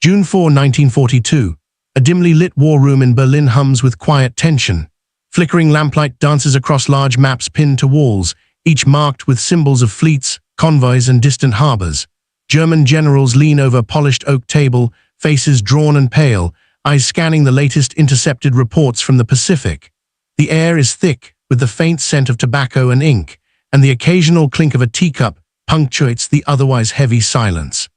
June 4, 1942. A dimly lit war room in Berlin hums with quiet tension. Flickering lamplight dances across large maps pinned to walls, each marked with symbols of fleets, convoys, and distant harbors. German generals lean over a polished oak table, faces drawn and pale, eyes scanning the latest intercepted reports from the Pacific. The air is thick, with the faint scent of tobacco and ink, and the occasional clink of a teacup punctuates the otherwise heavy silence.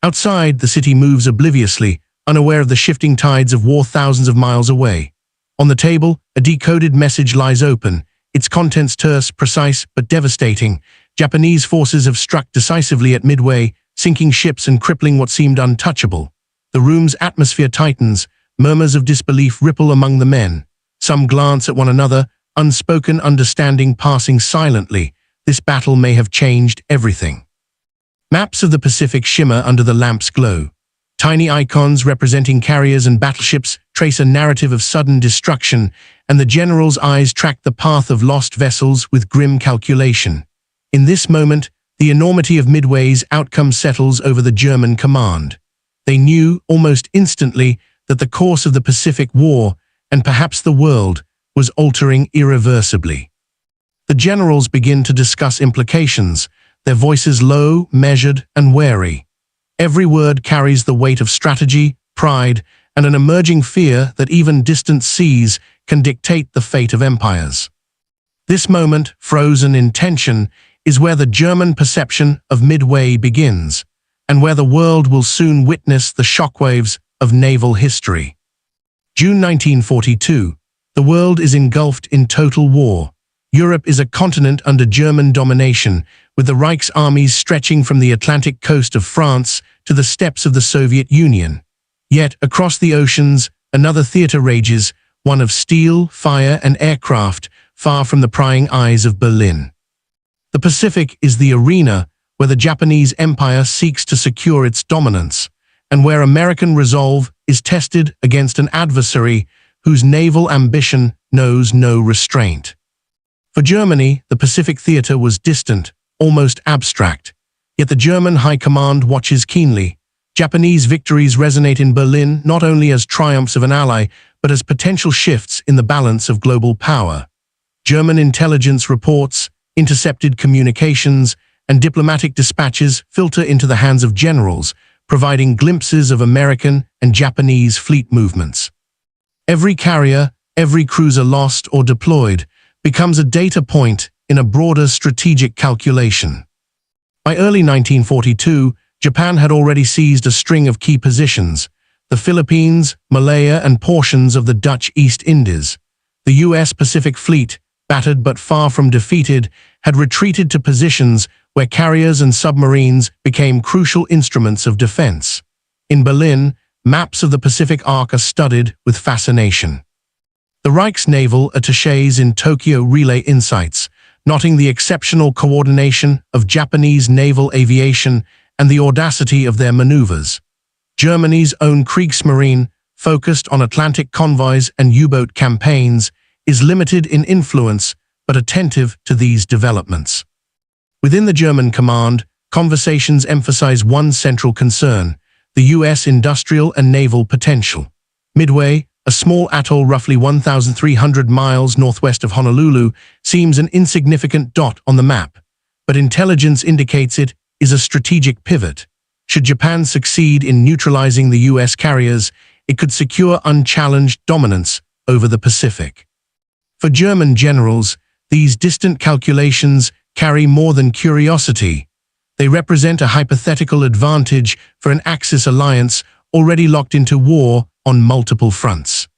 Outside, the city moves obliviously, unaware of the shifting tides of war thousands of miles away. On the table, a decoded message lies open, its contents terse, precise, but devastating. Japanese forces have struck decisively at Midway, sinking ships and crippling what seemed untouchable. The room's atmosphere tightens, murmurs of disbelief ripple among the men. Some glance at one another, unspoken understanding passing silently. This battle may have changed everything. Maps of the Pacific shimmer under the lamp's glow. Tiny icons representing carriers and battleships trace a narrative of sudden destruction, and the general's eyes track the path of lost vessels with grim calculation. In this moment, the enormity of Midway's outcome settles over the German command. They knew, almost instantly, that the course of the Pacific War, and perhaps the world, was altering irreversibly. The generals begin to discuss implications, their voices low, measured, and wary. Every word carries the weight of strategy, pride, and an emerging fear that even distant seas can dictate the fate of empires. This moment, frozen in tension, is where the German perception of Midway begins, and where the world will soon witness the shockwaves of naval history. June 1942. The world is engulfed in total war. Europe is a continent under German domination, with the Reich's armies stretching from the Atlantic coast of France to the steppes of the Soviet Union. Yet, across the oceans, another theater rages, one of steel, fire, and aircraft, far from the prying eyes of Berlin. The Pacific is the arena where the Japanese Empire seeks to secure its dominance, and where American resolve is tested against an adversary whose naval ambition knows no restraint. For Germany, the Pacific theater was distant, almost abstract. Yet the German High Command watches keenly. Japanese victories resonate in Berlin not only as triumphs of an ally, but as potential shifts in the balance of global power. German intelligence reports, intercepted communications, and diplomatic dispatches filter into the hands of generals, providing glimpses of American and Japanese fleet movements. Every carrier, every cruiser lost or deployed, becomes a data point in a broader strategic calculation. By early 1942, Japan had already seized a string of key positions: the Philippines, Malaya, and portions of the Dutch East Indies. The U.S. Pacific Fleet, battered but far from defeated, had retreated to positions where carriers and submarines became crucial instruments of defense. In Berlin, maps of the Pacific Arc are studied with fascination. The Reich's naval attachés in Tokyo relay insights, noting the exceptional coordination of Japanese naval aviation and the audacity of their maneuvers. Germany's own Kriegsmarine, focused on Atlantic convoys and U-boat campaigns, is limited in influence but attentive to these developments. Within the German command, conversations emphasize one central concern: the U.S. industrial and naval potential. Midway, a small atoll roughly 1,300 miles northwest of Honolulu, seems an insignificant dot on the map, but intelligence indicates it is a strategic pivot. Should Japan succeed in neutralizing the U.S. carriers, it could secure unchallenged dominance over the Pacific. For German generals, these distant calculations carry more than curiosity. They represent a hypothetical advantage for an Axis alliance already locked into war on multiple fronts.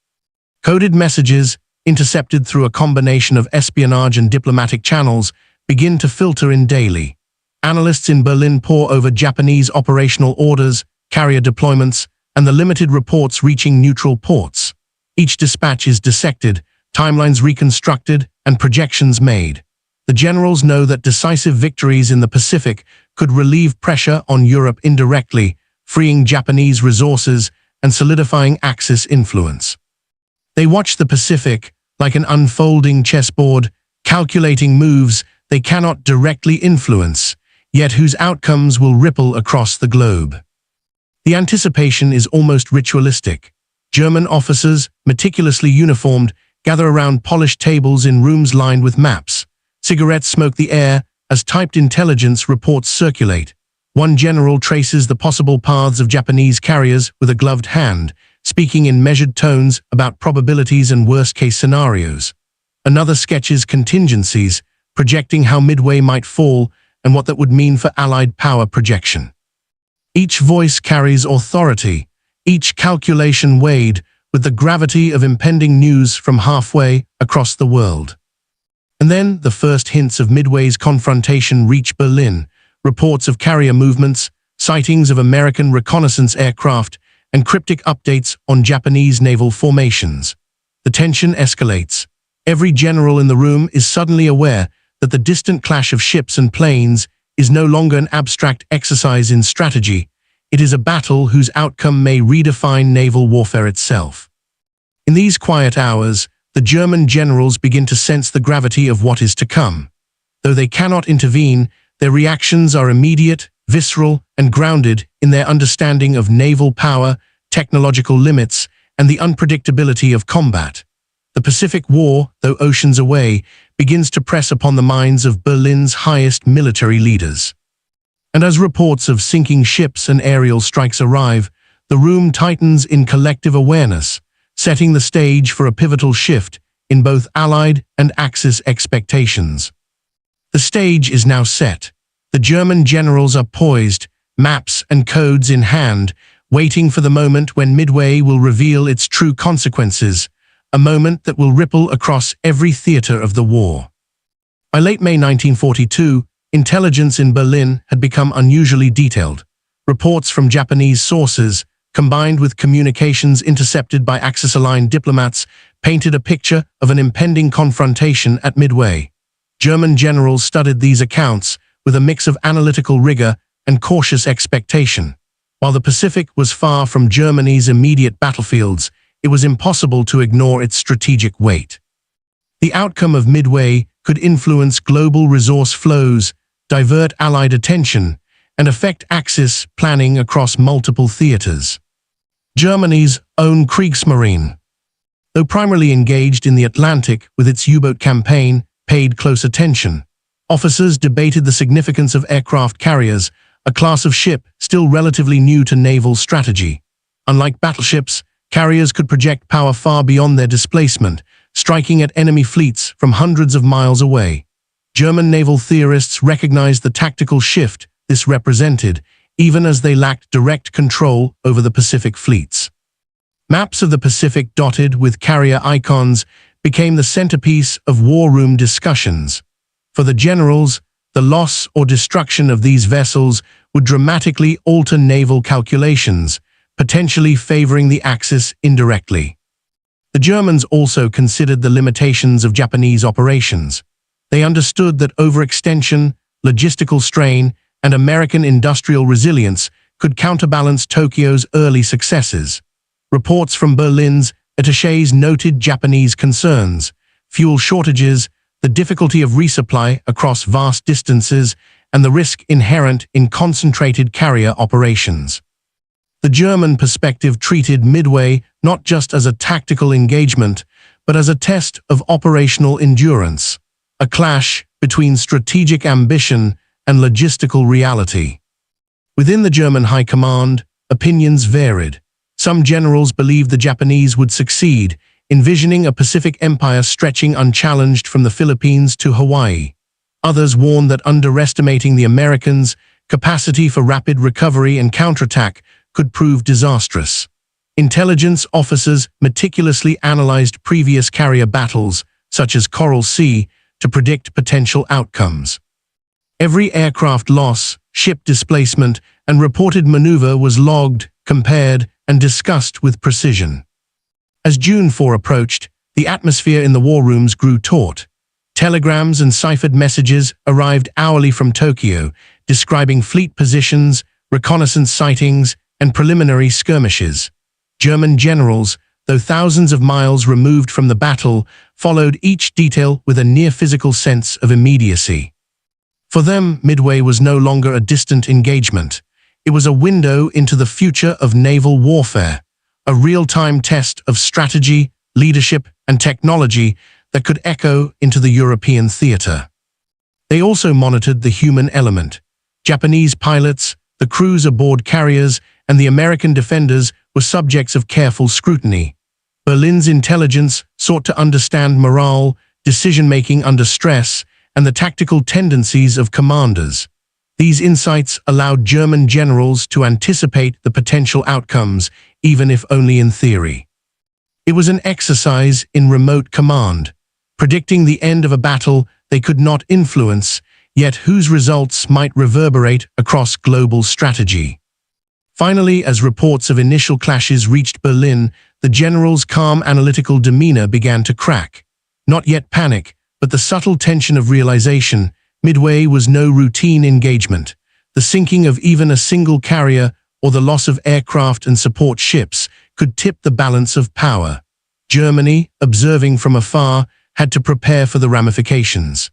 Coded messages, intercepted through a combination of espionage and diplomatic channels, begin to filter in daily. Analysts in Berlin pore over Japanese operational orders, carrier deployments, and the limited reports reaching neutral ports. Each dispatch is dissected, timelines reconstructed, and projections made. The generals know that decisive victories in the Pacific could relieve pressure on Europe indirectly, freeing Japanese resources and solidifying Axis influence. They watch the Pacific like an unfolding chessboard, calculating moves they cannot directly influence, yet whose outcomes will ripple across the globe. The anticipation is almost ritualistic. German officers, meticulously uniformed, gather around polished tables in rooms lined with maps. Cigarettes smoke the air as typed intelligence reports circulate. One general traces the possible paths of Japanese carriers with a gloved hand, speaking in measured tones about probabilities and worst-case scenarios. Another sketches contingencies, projecting how Midway might fall and what that would mean for Allied power projection. Each voice carries authority, each calculation weighed with the gravity of impending news from halfway across the world. And then the first hints of Midway's confrontation reach Berlin. Reports of carrier movements, sightings of American reconnaissance aircraft, and cryptic updates on Japanese naval formations. The tension escalates. Every general in the room is suddenly aware that the distant clash of ships and planes is no longer an abstract exercise in strategy. It is a battle whose outcome may redefine naval warfare itself. In these quiet hours, the German generals begin to sense the gravity of what is to come. Though they cannot intervene, their reactions are immediate, visceral, and grounded in their understanding of naval power, technological limits, and the unpredictability of combat. The Pacific War, though oceans away, begins to press upon the minds of Berlin's highest military leaders. And as reports of sinking ships and aerial strikes arrive, the room tightens in collective awareness, setting the stage for a pivotal shift in both Allied and Axis expectations. The stage is now set. The German generals are poised, maps and codes in hand, waiting for the moment when Midway will reveal its true consequences, a moment that will ripple across every theater of the war. By late May 1942, intelligence in Berlin had become unusually detailed. Reports from Japanese sources, combined with communications intercepted by Axis-aligned diplomats, painted a picture of an impending confrontation at Midway. German generals studied these accounts with a mix of analytical rigor and cautious expectation. While the Pacific was far from Germany's immediate battlefields, it was impossible to ignore its strategic weight. The outcome of Midway could influence global resource flows, divert Allied attention, and affect Axis planning across multiple theaters. Germany's own Kriegsmarine, though primarily engaged in the Atlantic with its U-boat campaign, paid close attention. Officers debated the significance of aircraft carriers, a class of ship still relatively new to naval strategy. Unlike battleships, carriers could project power far beyond their displacement, striking at enemy fleets from hundreds of miles away. German naval theorists recognized the tactical shift this represented, even as they lacked direct control over the Pacific fleets. Maps of the Pacific dotted with carrier icons became the centerpiece of war room discussions. For the generals, the loss or destruction of these vessels would dramatically alter naval calculations, potentially favoring the Axis indirectly. The Germans also considered the limitations of Japanese operations. They understood that overextension, logistical strain, and American industrial resilience could counterbalance Tokyo's early successes. Reports from Berlin's attachés noted Japanese concerns, fuel shortages, the difficulty of resupply across vast distances, and the risk inherent in concentrated carrier operations. The German perspective treated Midway not just as a tactical engagement, but as a test of operational endurance, a clash between strategic ambition and logistical reality. Within the German High Command, opinions varied. Some generals believed the Japanese would succeed, envisioning a Pacific empire stretching unchallenged from the Philippines to Hawaii. Others warned that underestimating the Americans' capacity for rapid recovery and counterattack could prove disastrous. Intelligence officers meticulously analyzed previous carrier battles, such as Coral Sea, to predict potential outcomes. Every aircraft loss, ship displacement, and reported maneuver was logged, compared, and discussed with precision. As June 4 approached, the atmosphere in the war rooms grew taut. Telegrams and ciphered messages arrived hourly from Tokyo, describing fleet positions, reconnaissance sightings, and preliminary skirmishes. German generals, though thousands of miles removed from the battle, followed each detail with a near-physical sense of immediacy. For them, Midway was no longer a distant engagement. It was a window into the future of naval warfare, a real-time test of strategy, leadership, and technology that could echo into the European theater. They also monitored the human element. Japanese pilots, the crews aboard carriers, and the American defenders were subjects of careful scrutiny. Berlin's intelligence sought to understand morale, decision-making under stress, and the tactical tendencies of commanders. These insights allowed German generals to anticipate the potential outcomes, even if only in theory. It was an exercise in remote command, predicting the end of a battle they could not influence, yet whose results might reverberate across global strategy. Finally, as reports of initial clashes reached Berlin, the general's calm analytical demeanor began to crack. Not yet panic, but the subtle tension of realization. Midway was no routine engagement. The sinking of even a single carrier or the loss of aircraft and support ships could tip the balance of power. Germany, observing from afar, had to prepare for the ramifications.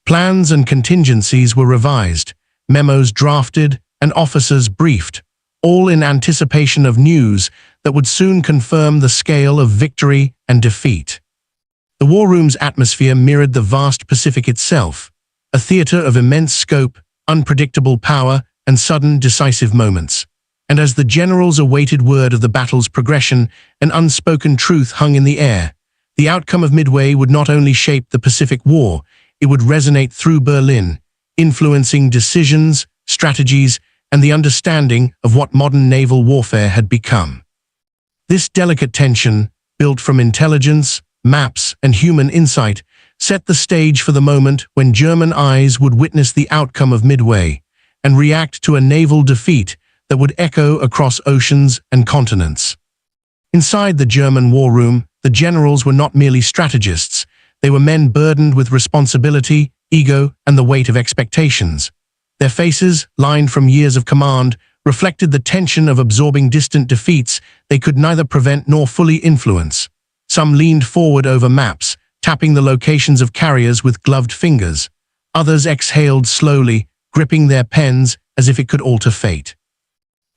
Plans and contingencies were revised, memos drafted, and officers briefed, all in anticipation of news that would soon confirm the scale of victory and defeat. The war room's atmosphere mirrored the vast Pacific itself, a theater of immense scope, unpredictable power, and sudden decisive moments. And as the generals awaited word of the battle's progression, an unspoken truth hung in the air. The outcome of Midway would not only shape the Pacific War, it would resonate through Berlin, influencing decisions, strategies, and the understanding of what modern naval warfare had become. This delicate tension, built from intelligence, maps, and human insight, set the stage for the moment when German eyes would witness the outcome of Midway and react to a naval defeat that would echo across oceans and continents. Inside the German war room, the generals were not merely strategists. They were men burdened with responsibility, ego, and the weight of expectations. Their faces, lined from years of command, reflected the tension of absorbing distant defeats they could neither prevent nor fully influence. Some leaned forward over maps, tapping the locations of carriers with gloved fingers. Others exhaled slowly, gripping their pens as if it could alter fate.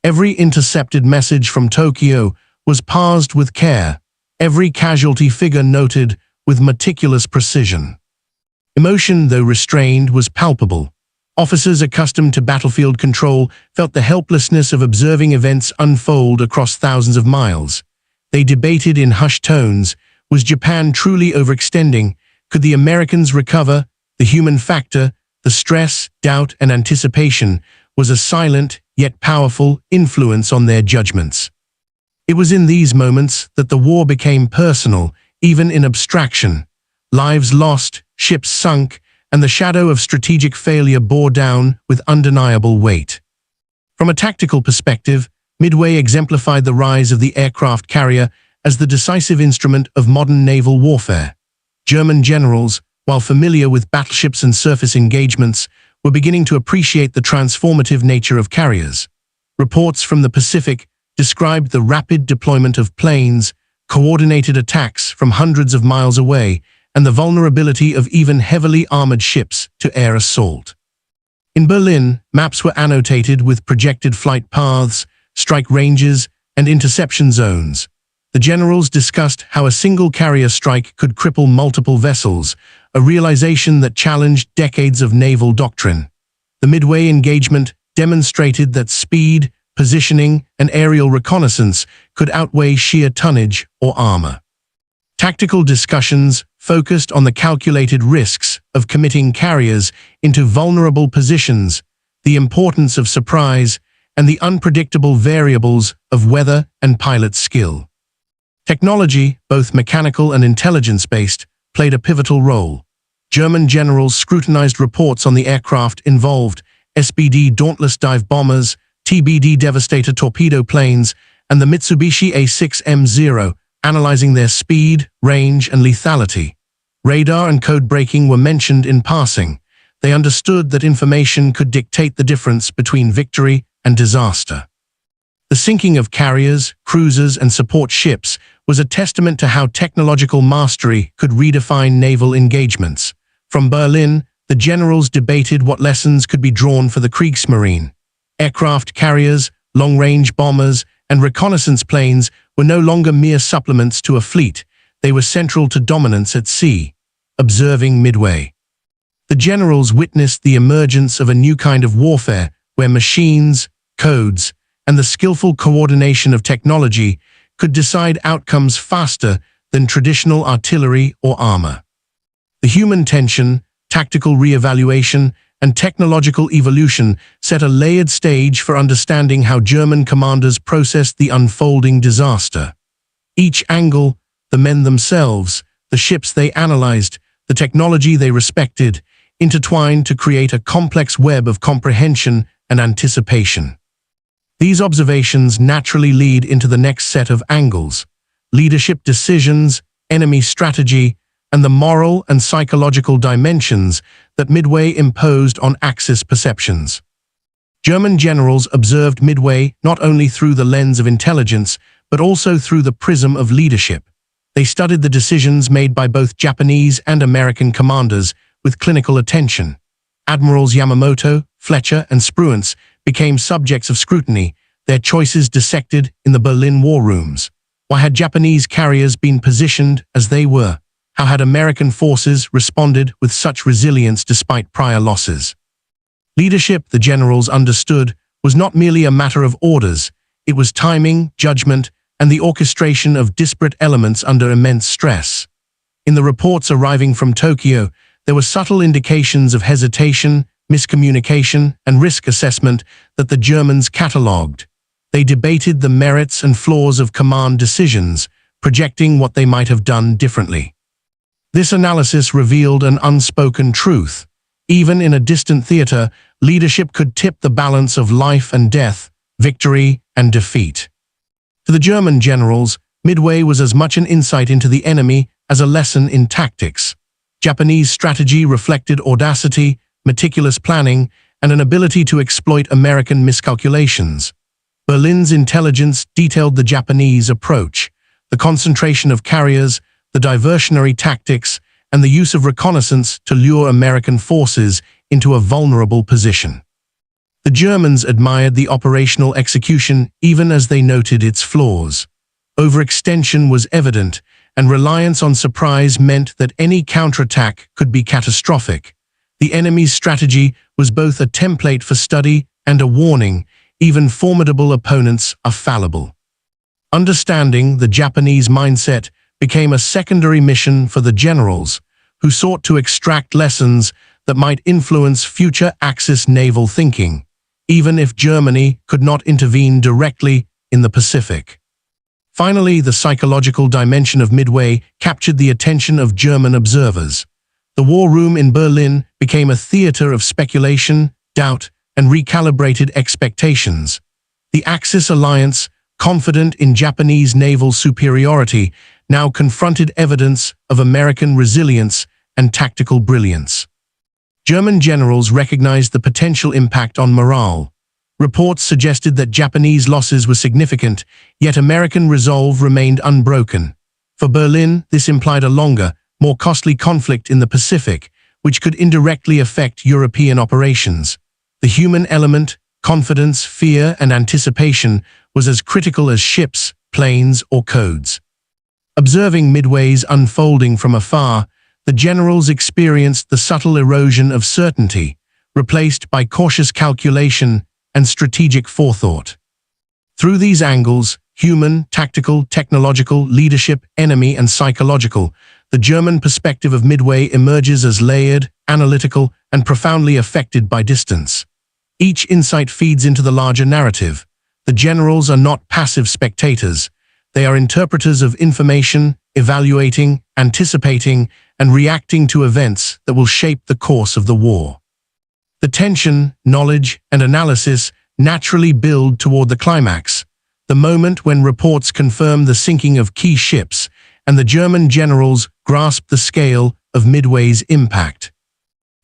Every intercepted message from Tokyo was parsed with care, every casualty figure noted with meticulous precision. Emotion, though restrained, was palpable. Officers accustomed to battlefield control felt the helplessness of observing events unfold across thousands of miles. They debated in hushed tones, was Japan truly overextending? Could the Americans recover? The human factor, the stress, doubt, and anticipation, was a silent, yet powerful, influence on their judgments. It was in these moments that the war became personal, even in abstraction. Lives lost, ships sunk, and the shadow of strategic failure bore down with undeniable weight. From a tactical perspective, Midway exemplified the rise of the aircraft carrier as the decisive instrument of modern naval warfare. German generals, while familiar with battleships and surface engagements, were beginning to appreciate the transformative nature of carriers. Reports from the Pacific described the rapid deployment of planes, coordinated attacks from hundreds of miles away, and the vulnerability of even heavily armored ships to air assault. In Berlin, maps were annotated with projected flight paths, strike ranges, and interception zones. The generals discussed how a single carrier strike could cripple multiple vessels, a realization that challenged decades of naval doctrine. The Midway engagement demonstrated that speed, positioning, and aerial reconnaissance could outweigh sheer tonnage or armor. Tactical discussions focused on the calculated risks of committing carriers into vulnerable positions, the importance of surprise, and the unpredictable variables of weather and pilot skill. Technology, both mechanical and intelligence-based, played a pivotal role. German generals scrutinized reports on the aircraft involved, SBD Dauntless dive bombers, TBD Devastator torpedo planes, and the Mitsubishi A6M0, analyzing their speed, range, and lethality. Radar and code breaking were mentioned in passing. They understood that information could dictate the difference between victory and disaster. The sinking of carriers, cruisers, and support ships was a testament to how technological mastery could redefine naval engagements. From Berlin, the generals debated what lessons could be drawn for the Kriegsmarine. Aircraft carriers, long-range bombers, and reconnaissance planes were no longer mere supplements to a fleet. They were central to dominance at sea. Observing Midway. The generals witnessed the emergence of a new kind of warfare where machines, codes, and the skillful coordination of technology could decide outcomes faster than traditional artillery or armor. The human tension, tactical re-evaluation, and technological evolution set a layered stage for understanding how German commanders processed the unfolding disaster. Each angle, the men themselves, the ships they analyzed, the technology they respected, intertwined to create a complex web of comprehension and anticipation. These observations naturally lead into the next set of angles: leadership decisions, enemy strategy, and the moral and psychological dimensions that Midway imposed on Axis perceptions. German generals observed Midway not only through the lens of intelligence, but also through the prism of leadership. They studied the decisions made by both Japanese and American commanders with clinical attention. Admirals Yamamoto, Fletcher, and Spruance became subjects of scrutiny, their choices dissected in the Berlin war rooms. Why had Japanese carriers been positioned as they were? How had American forces responded with such resilience despite prior losses? Leadership, the generals understood, was not merely a matter of orders. It was timing, judgment, and the orchestration of disparate elements under immense stress. In the reports arriving from Tokyo, there were subtle indications of hesitation, miscommunication, and risk assessment that the Germans catalogued. They debated the merits and flaws of command decisions, projecting what they might have done differently. This analysis revealed an unspoken truth. Even in a distant theater, leadership could tip the balance of life and death, victory and defeat. To the German generals, Midway was as much an insight into the enemy as a lesson in tactics. Japanese strategy reflected audacity, meticulous planning, and an ability to exploit American miscalculations. Berlin's intelligence detailed the Japanese approach, the concentration of carriers, the diversionary tactics, and the use of reconnaissance to lure American forces into a vulnerable position. The Germans admired the operational execution even as they noted its flaws. Overextension was evident, and reliance on surprise meant that any counterattack could be catastrophic. The enemy's strategy was both a template for study and a warning. Even formidable opponents are fallible. Understanding the Japanese mindset became a secondary mission for the generals, who sought to extract lessons that might influence future Axis naval thinking, even if Germany could not intervene directly in the Pacific. Finally, the psychological dimension of Midway captured the attention of German observers. The war room in Berlin became a theater of speculation, doubt, and recalibrated expectations. The Axis alliance, confident in Japanese naval superiority, now confronted evidence of American resilience and tactical brilliance. German generals recognized the potential impact on morale. Reports suggested that Japanese losses were significant, yet American resolve remained unbroken. For Berlin, this implied a longer, more costly conflict in the Pacific, which could indirectly affect European operations. The human element, confidence, fear, and anticipation was as critical as ships, planes, or codes. Observing Midway's unfolding from afar, the generals experienced the subtle erosion of certainty, replaced by cautious calculation and strategic forethought. Through these angles, human, tactical, technological, leadership, enemy, and psychological, the German perspective of Midway emerges as layered, analytical, and profoundly affected by distance. Each insight feeds into the larger narrative. The generals are not passive spectators. They are interpreters of information, evaluating, anticipating, and reacting to events that will shape the course of the war. The tension, knowledge, and analysis naturally build toward the climax, the moment when reports confirm the sinking of key ships and the German generals grasp the scale of Midway's impact.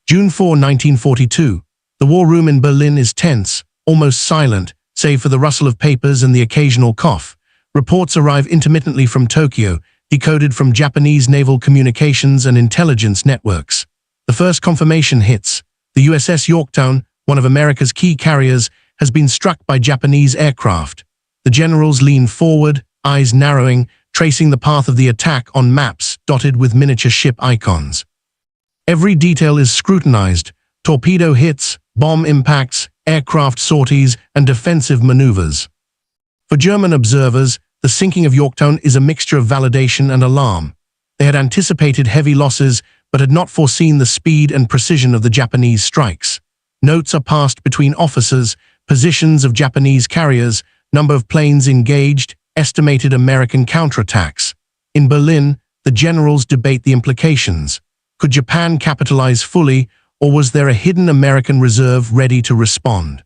June 4, 1942. The war room in Berlin is tense, almost silent, save for the rustle of papers and the occasional cough. Reports arrive intermittently from Tokyo, decoded from Japanese naval communications and intelligence networks. The first confirmation hits. The USS Yorktown, one of America's key carriers, has been struck by Japanese aircraft. The generals lean forward, eyes narrowing, tracing the path of the attack on maps dotted with miniature ship icons. Every detail is scrutinized: torpedo hits, bomb impacts, aircraft sorties, and defensive maneuvers. For German observers, the sinking of Yorktown is a mixture of validation and alarm. They had anticipated heavy losses, but had not foreseen the speed and precision of the Japanese strikes. Notes are passed between officers, positions of Japanese carriers, number of planes engaged, estimated American counterattacks. In Berlin, the generals debate the implications. Could Japan capitalize fully, or was there a hidden American reserve ready to respond?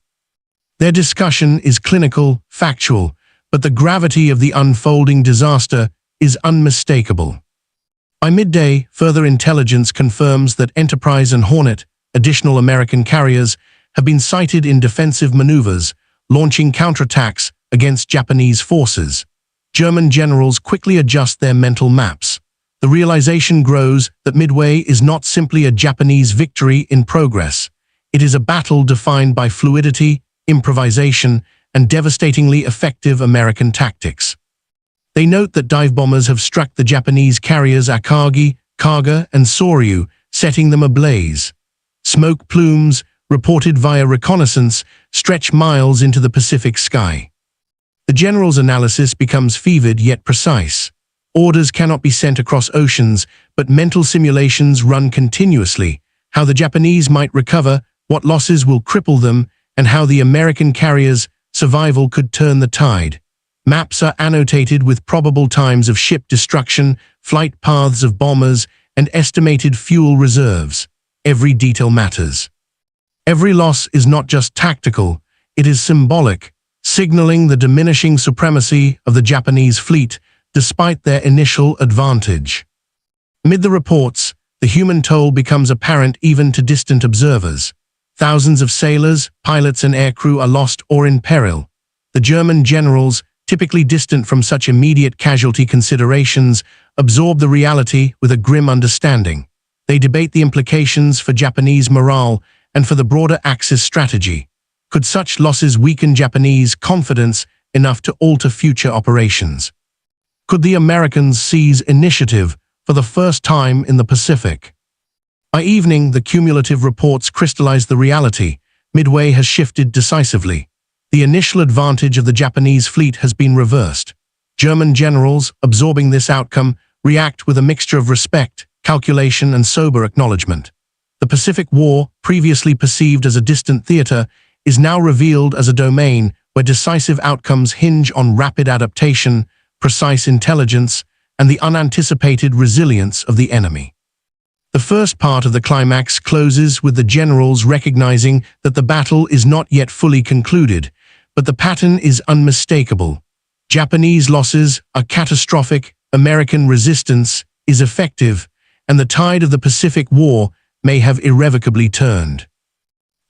Their discussion is clinical, factual, but the gravity of the unfolding disaster is unmistakable. By midday, further intelligence confirms that Enterprise and Hornet, additional American carriers, have been sighted in defensive maneuvers, launching counterattacks against Japanese forces. German generals quickly adjust their mental maps. The realization grows that Midway is not simply a Japanese victory in progress. It is a battle defined by fluidity, improvisation, and devastatingly effective American tactics. They note that dive bombers have struck the Japanese carriers Akagi, Kaga, and Soryu, setting them ablaze. Smoke plumes, reported via reconnaissance, stretch miles into the Pacific sky. The general's analysis becomes fevered yet precise. Orders cannot be sent across oceans, but mental simulations run continuously: how the Japanese might recover, what losses will cripple them, and how the American carriers' survival could turn the tide. Maps are annotated with probable times of ship destruction, flight paths of bombers, and estimated fuel reserves. Every detail matters. Every loss is not just tactical, it is symbolic, signaling the diminishing supremacy of the Japanese fleet despite their initial advantage. Amid the reports, the human toll becomes apparent even to distant observers. Thousands of sailors, pilots, and aircrew are lost or in peril. The German generals, typically distant from such immediate casualty considerations, absorb the reality with a grim understanding. They debate the implications for Japanese morale and for the broader Axis strategy. Could such losses weaken Japanese confidence enough to alter future operations? Could the Americans seize initiative for the first time in the Pacific? By evening, the cumulative reports crystallize the reality. Midway has shifted decisively. The initial advantage of the Japanese fleet has been reversed. German generals, absorbing this outcome, react with a mixture of respect, calculation, and sober acknowledgement. The Pacific War, previously perceived as a distant theater, is now revealed as a domain where decisive outcomes hinge on rapid adaptation, precise intelligence, and the unanticipated resilience of the enemy. The first part of the climax closes with the generals recognizing that the battle is not yet fully concluded, but the pattern is unmistakable. Japanese losses are catastrophic, American resistance is effective, and the tide of the Pacific War may have irrevocably turned.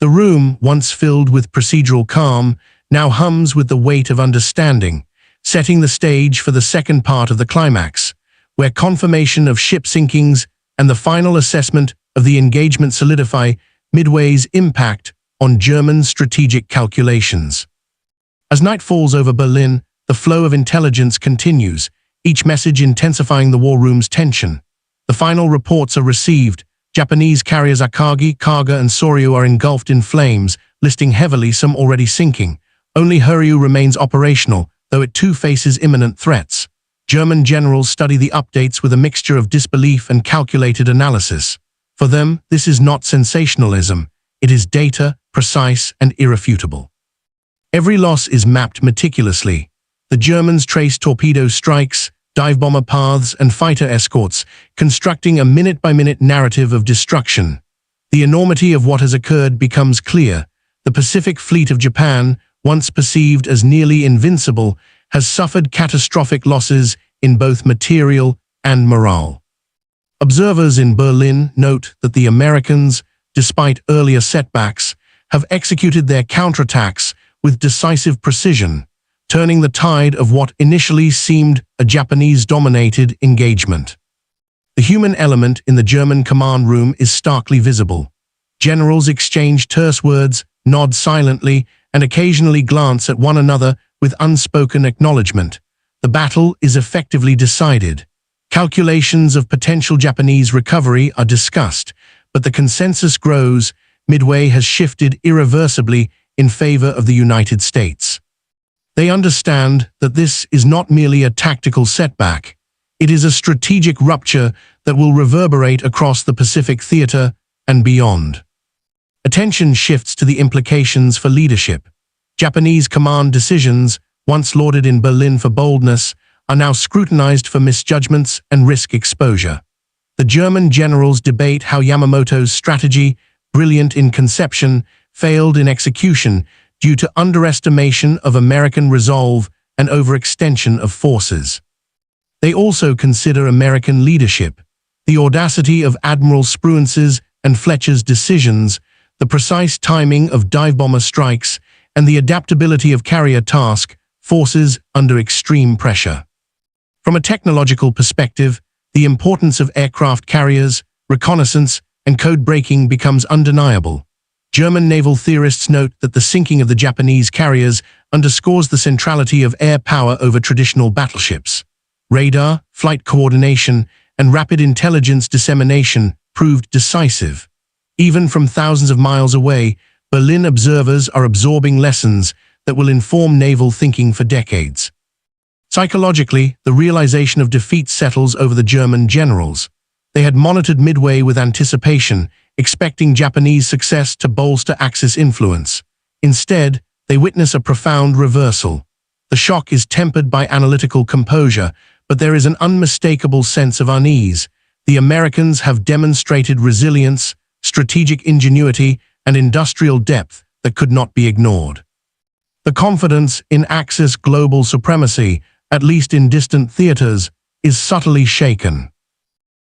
The room, once filled with procedural calm, now hums with the weight of understanding, setting the stage for the second part of the climax, where confirmation of ship sinkings and the final assessment of the engagement solidify Midway's impact on German strategic calculations. As night falls over Berlin, the flow of intelligence continues, each message intensifying the war room's tension. The final reports are received. Japanese carriers Akagi, Kaga, and Soryu are engulfed in flames, listing heavily some already sinking. Only Hiryu remains operational, though it too faces imminent threats. German generals study the updates with a mixture of disbelief and calculated analysis. For them, this is not sensationalism. It is data, precise and irrefutable. Every loss is mapped meticulously. The Germans trace torpedo strikes, dive bomber paths, and fighter escorts, constructing a minute-by-minute narrative of destruction. The enormity of what has occurred becomes clear. The Pacific Fleet of Japan, once perceived as nearly invincible, has suffered catastrophic losses in both material and morale. Observers in Berlin note that the Americans, despite earlier setbacks, have executed their counterattacks with decisive precision, turning the tide of what initially seemed a Japanese-dominated engagement. The human element in the German command room is starkly visible. Generals exchange terse words, nod silently, and occasionally glance at one another with unspoken acknowledgement. The battle is effectively decided. Calculations of potential Japanese recovery are discussed, but the consensus grows. Midway has shifted irreversibly in favor of the United States. They understand that this is not merely a tactical setback. It is a strategic rupture that will reverberate across the Pacific theater and beyond. Attention shifts to the implications for leadership. Japanese command decisions, once lauded in Berlin for boldness, are now scrutinized for misjudgments and risk exposure. The German generals debate how Yamamoto's strategy, brilliant in conception, failed in execution due to underestimation of American resolve and overextension of forces. They also consider American leadership, the audacity of Admiral Spruance's and Fletcher's decisions, the precise timing of dive bomber strikes, and the adaptability of carrier task forces under extreme pressure. From a technological perspective, the importance of aircraft carriers, reconnaissance, and code breaking becomes undeniable. German naval theorists note that the sinking of the Japanese carriers underscores the centrality of air power over traditional battleships. Radar, flight coordination, and rapid intelligence dissemination proved decisive. Even from thousands of miles away, Berlin observers are absorbing lessons that will inform naval thinking for decades. Psychologically, the realization of defeat settles over the German generals. They had monitored Midway with anticipation, expecting Japanese success to bolster Axis influence. Instead, they witness a profound reversal. The shock is tempered by analytical composure, but there is an unmistakable sense of unease. The Americans have demonstrated resilience, strategic ingenuity, and industrial depth that could not be ignored. The confidence in Axis global supremacy, at least in distant theaters, is subtly shaken.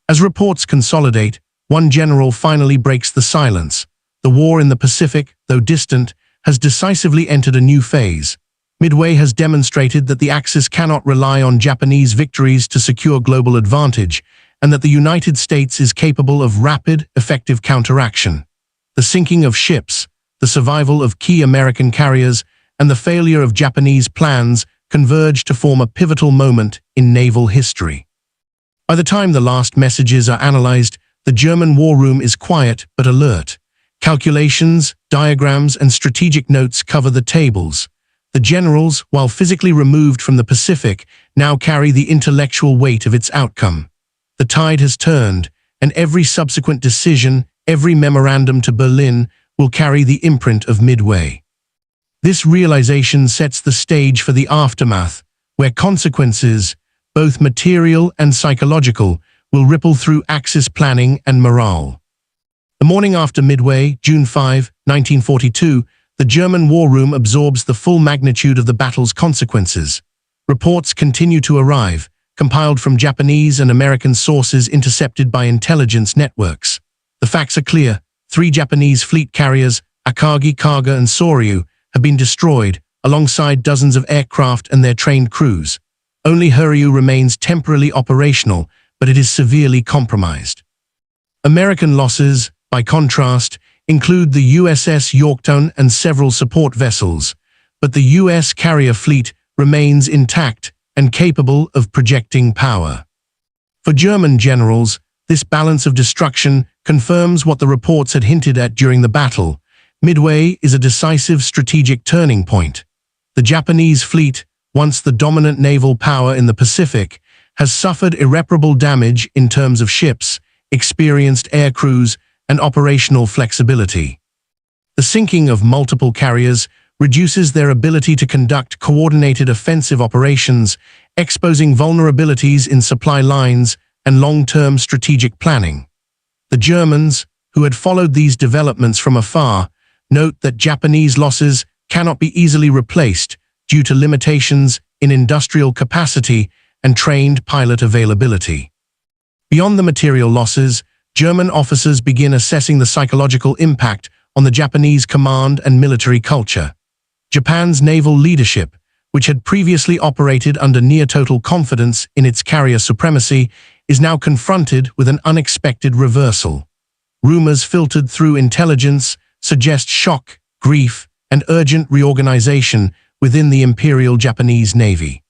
As reports consolidate, one general finally breaks the silence. The war in the Pacific, though distant, has decisively entered a new phase. Midway has demonstrated that the Axis cannot rely on Japanese victories to secure global advantage, and that the United States is capable of rapid, effective counteraction. The sinking of ships, the survival of key American carriers, and the failure of Japanese plans converge to form a pivotal moment in naval history. By the time the last messages are analyzed, the German war room is quiet but alert. Calculations, diagrams, and strategic notes cover the tables. The generals, while physically removed from the Pacific, now carry the intellectual weight of its outcome. The tide has turned, and every subsequent decision, every memorandum to Berlin, will carry the imprint of Midway. This realization sets the stage for the aftermath, where consequences, both material and psychological, will ripple through Axis planning and morale. The morning after Midway, June 5, 1942, the German war room absorbs the full magnitude of the battle's consequences. Reports continue to arrive, compiled from Japanese and American sources intercepted by intelligence networks. The facts are clear. 3 Japanese fleet carriers, Akagi, Kaga, and Soryu, have been destroyed, alongside dozens of aircraft and their trained crews. Only Hiryu remains temporarily operational, but it is severely compromised. American losses, by contrast, include the USS Yorktown and several support vessels, but the U.S. carrier fleet remains intact and capable of projecting power. For German generals, this balance of destruction confirms what the reports had hinted at during the battle. Midway is a decisive strategic turning point. The Japanese fleet, once the dominant naval power in the Pacific, has suffered irreparable damage in terms of ships, experienced air crews, and operational flexibility. The sinking of multiple carriers reduces their ability to conduct coordinated offensive operations, exposing vulnerabilities in supply lines and long-term strategic planning. The Germans, who had followed these developments from afar, note that Japanese losses cannot be easily replaced due to limitations in industrial capacity and trained pilot availability. Beyond the material losses, German officers begin assessing the psychological impact on the Japanese command and military culture. Japan's naval leadership, which had previously operated under near-total confidence in its carrier supremacy, is now confronted with an unexpected reversal. Rumors filtered through intelligence suggest shock, grief, and urgent reorganization within the Imperial Japanese Navy.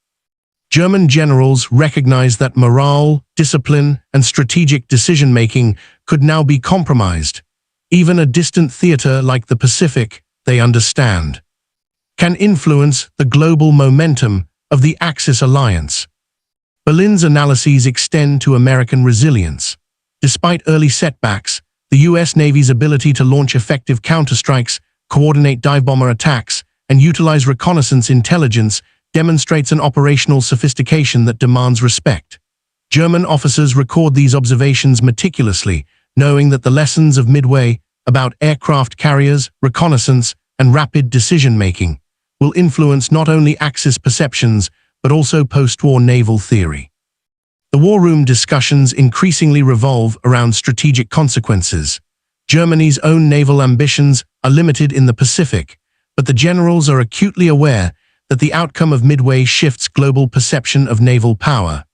German generals recognized that morale, discipline, and strategic decision-making could now be compromised. Even a distant theater like the Pacific, they understand, can influence the global momentum of the Axis alliance. Berlin's analyses extend to American resilience. Despite early setbacks, the U.S. Navy's ability to launch effective counterstrikes, coordinate dive-bomber attacks, and utilize reconnaissance intelligence demonstrates an operational sophistication that demands respect. German officers record these observations meticulously, knowing that the lessons of Midway about aircraft carriers, reconnaissance, and rapid decision-making will influence not only Axis perceptions but also post-war naval theory. The war room discussions increasingly revolve around strategic consequences. Germany's own naval ambitions are limited in the Pacific, but the generals are acutely aware that the outcome of Midway shifts global perception of naval power.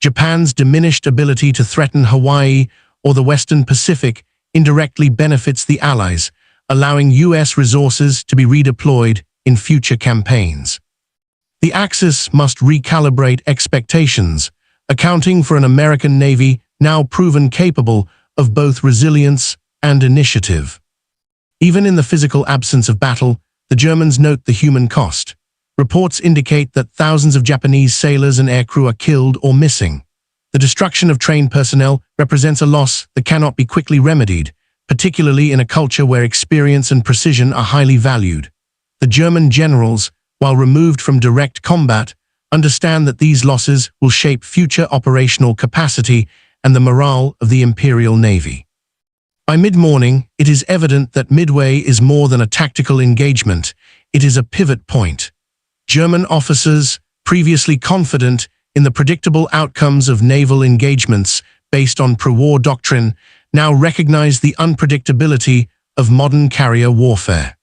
Japan's diminished ability to threaten Hawaii or the Western Pacific indirectly benefits the Allies, allowing U.S. resources to be redeployed in future campaigns. The Axis must recalibrate expectations, accounting for an American Navy now proven capable of both resilience and initiative. Even in the physical absence of battle, the Germans note the human cost. Reports indicate that thousands of Japanese sailors and aircrew are killed or missing. The destruction of trained personnel represents a loss that cannot be quickly remedied, particularly in a culture where experience and precision are highly valued. The German generals, while removed from direct combat, understand that these losses will shape future operational capacity and the morale of the Imperial Navy. By mid-morning, it is evident that Midway is more than a tactical engagement, it is a pivot point. German officers, previously confident in the predictable outcomes of naval engagements based on pre-war doctrine, now recognize the unpredictability of modern carrier warfare.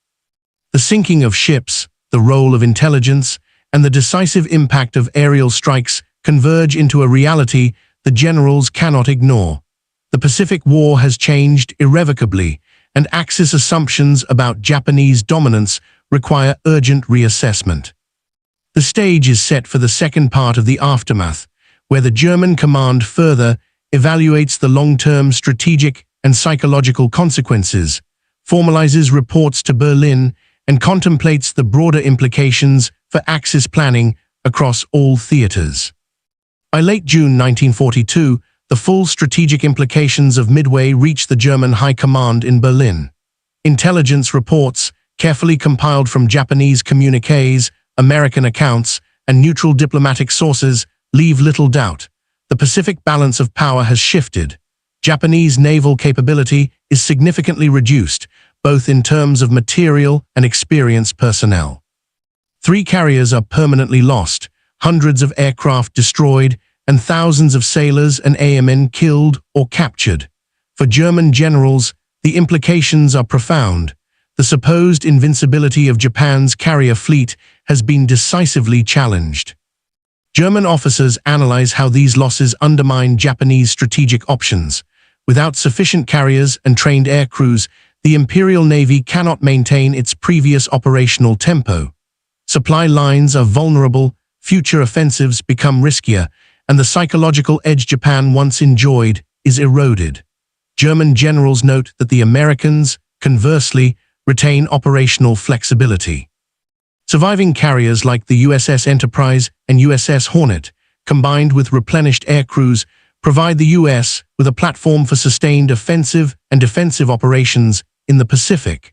The sinking of ships, the role of intelligence, and the decisive impact of aerial strikes converge into a reality the generals cannot ignore. The Pacific War has changed irrevocably, and Axis assumptions about Japanese dominance require urgent reassessment. The stage is set for the second part of the aftermath, where the German command further evaluates the long-term strategic and psychological consequences, formalizes reports to Berlin, and contemplates the broader implications for Axis planning across all theaters. By late June 1942, the full strategic implications of Midway reached the German High Command in Berlin. Intelligence reports, carefully compiled from Japanese communiques, American accounts, and neutral diplomatic sources, leave little doubt. The Pacific balance of power has shifted. Japanese naval capability is significantly reduced, both in terms of material and experienced personnel. 3 carriers are permanently lost, hundreds of aircraft destroyed, and thousands of sailors and airmen killed or captured. For German generals, the implications are profound. The supposed invincibility of Japan's carrier fleet has been decisively challenged. German officers analyze how these losses undermine Japanese strategic options. Without sufficient carriers and trained air crews, the Imperial Navy cannot maintain its previous operational tempo. Supply lines are vulnerable, future offensives become riskier, and the psychological edge Japan once enjoyed is eroded. German generals note that the Americans, conversely, retain operational flexibility. Surviving carriers like the USS Enterprise and USS Hornet, combined with replenished air crews, provide the U.S. with a platform for sustained offensive and defensive operations in the Pacific.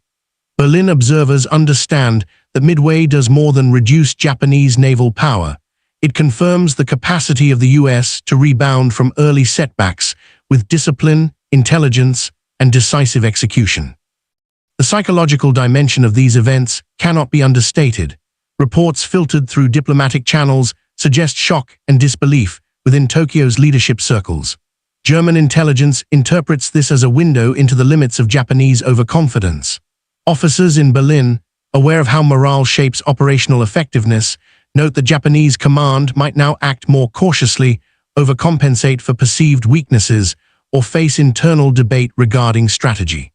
Berlin observers understand that Midway does more than reduce Japanese naval power. It confirms the capacity of the U.S. to rebound from early setbacks with discipline, intelligence, and decisive execution. The psychological dimension of these events cannot be understated. Reports filtered through diplomatic channels suggest shock and disbelief within Tokyo's leadership circles. German intelligence interprets this as a window into the limits of Japanese overconfidence. Officers in Berlin, aware of how morale shapes operational effectiveness, note that Japanese command might now act more cautiously, overcompensate for perceived weaknesses, or face internal debate regarding strategy.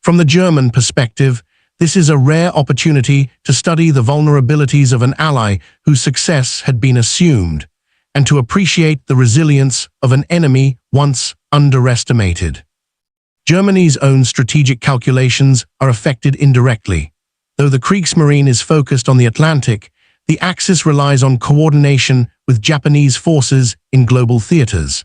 From the German perspective, This is a rare opportunity to study the vulnerabilities of an ally whose success had been assumed, and to appreciate the resilience of an enemy once underestimated. Germany's own strategic calculations are affected indirectly. Though the Kriegsmarine is focused on the Atlantic, the Axis relies on coordination with Japanese forces in global theaters.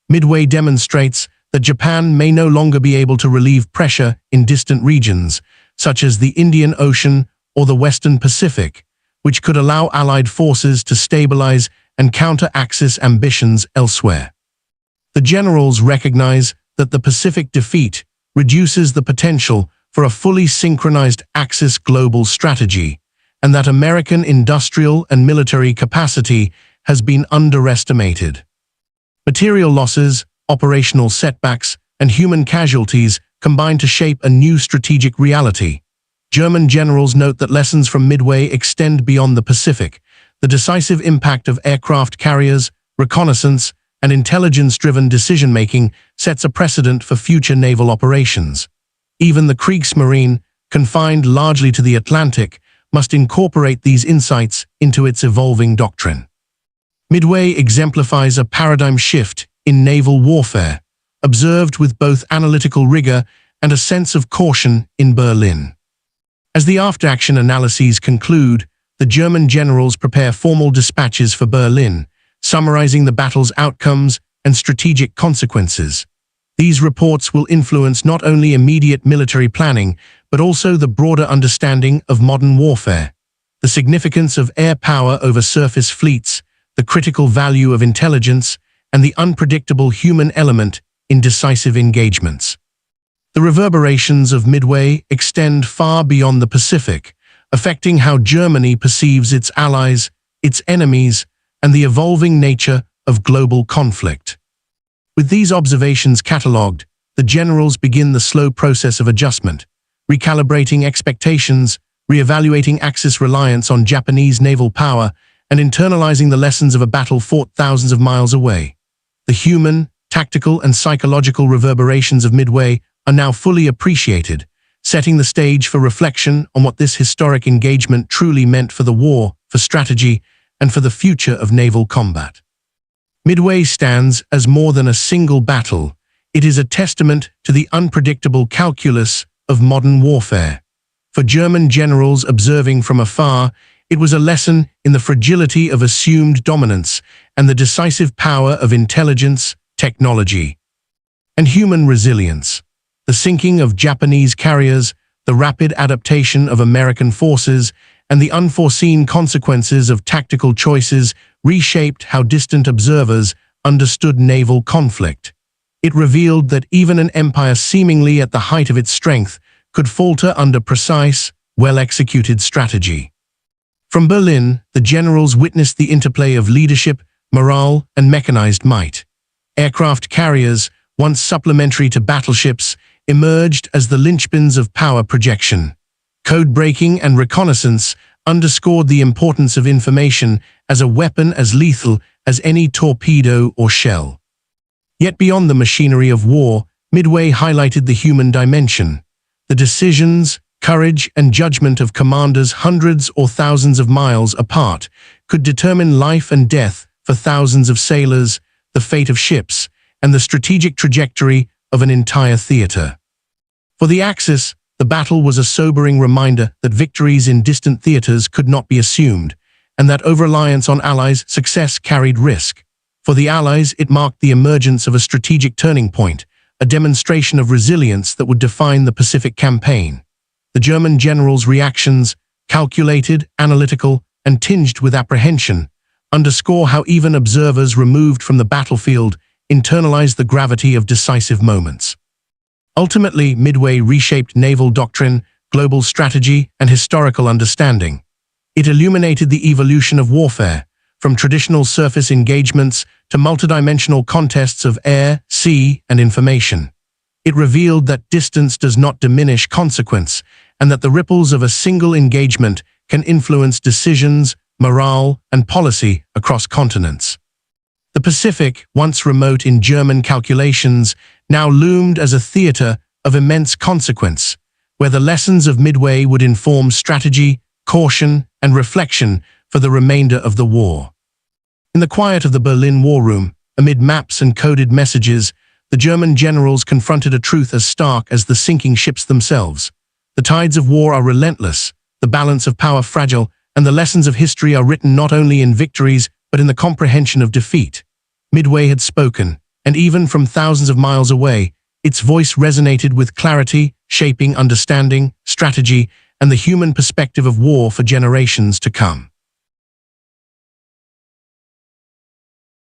Midway demonstrates that Japan may no longer be able to relieve pressure in distant regions, such as the Indian Ocean or the Western Pacific, which could allow Allied forces to stabilize and counter Axis ambitions elsewhere. The generals recognize that the Pacific defeat reduces the potential for a fully synchronized Axis global strategy, and that American industrial and military capacity has been underestimated. Material losses, operational setbacks, and human casualties combine to shape a new strategic reality. German generals note that lessons from Midway extend beyond the Pacific. The decisive impact of aircraft carriers, reconnaissance, and intelligence-driven decision-making sets a precedent for future naval operations. Even the Kriegsmarine, confined largely to the Atlantic, must incorporate these insights into its evolving doctrine. Midway exemplifies a paradigm shift in naval warfare, observed with both analytical rigor and a sense of caution in Berlin. As the after-action analyses conclude, the German generals prepare formal dispatches for Berlin, summarizing the battle's outcomes and strategic consequences. These reports will influence not only immediate military planning, but also the broader understanding of modern warfare, the significance of air power over surface fleets, the critical value of intelligence, and the unpredictable human element in decisive engagements. The reverberations of Midway extend far beyond the Pacific, affecting how Germany perceives its allies, its enemies, and the evolving nature of global conflict. With these observations catalogued, the generals begin the slow process of adjustment, recalibrating expectations, re-evaluating Axis reliance on Japanese naval power, and internalizing the lessons of a battle fought thousands of miles away. The human, tactical, and psychological reverberations of Midway are now fully appreciated, setting the stage for reflection on what this historic engagement truly meant for the war, for strategy, and for the future of naval combat. Midway stands as more than a single battle. It is a testament to the unpredictable calculus of modern warfare. For German generals observing from afar, it was a lesson in the fragility of assumed dominance and the decisive power of intelligence, technology, and human resilience. The sinking of Japanese carriers, the rapid adaptation of American forces, and the unforeseen consequences of tactical choices reshaped how distant observers understood naval conflict. It revealed that even an empire seemingly at the height of its strength could falter under precise, well-executed strategy. From Berlin, the generals witnessed the interplay of leadership, morale, and mechanized might. Aircraft carriers, once supplementary to battleships, emerged as the linchpins of power projection. Code breaking and reconnaissance underscored the importance of information as a weapon as lethal as any torpedo or shell. Yet beyond the machinery of war, Midway highlighted the human dimension. The decisions, courage, and judgment of commanders hundreds or thousands of miles apart could determine life and death for thousands of sailors, the fate of ships, and the strategic trajectory of an entire theater. For the Axis, the battle was a sobering reminder that victories in distant theaters could not be assumed, and that over-reliance on Allies' success carried risk. For the Allies, it marked the emergence of a strategic turning point, a demonstration of resilience that would define the Pacific campaign. The German generals' reactions, calculated, analytical, and tinged with apprehension, underscore how even observers removed from the battlefield internalized the gravity of decisive moments. Ultimately, Midway reshaped naval doctrine, global strategy, and historical understanding. It illuminated the evolution of warfare, from traditional surface engagements to multidimensional contests of air, sea, and information. It revealed that distance does not diminish consequence, and that the ripples of a single engagement can influence decisions, morale, and policy across continents. The Pacific, once remote in German calculations, now loomed as a theater of immense consequence. where the lessons of Midway would inform strategy, caution, and reflection for the remainder of the war. In the quiet of the Berlin war room, amid maps and coded messages, the German generals confronted a truth as stark as the sinking ships themselves. The tides of war are relentless, the balance of power fragile, and the lessons of history are written not only in victories but in the comprehension of defeat. Midway had spoken, and even from thousands of miles away, its voice resonated with clarity, shaping understanding, strategy, and the human perspective of war for generations to come.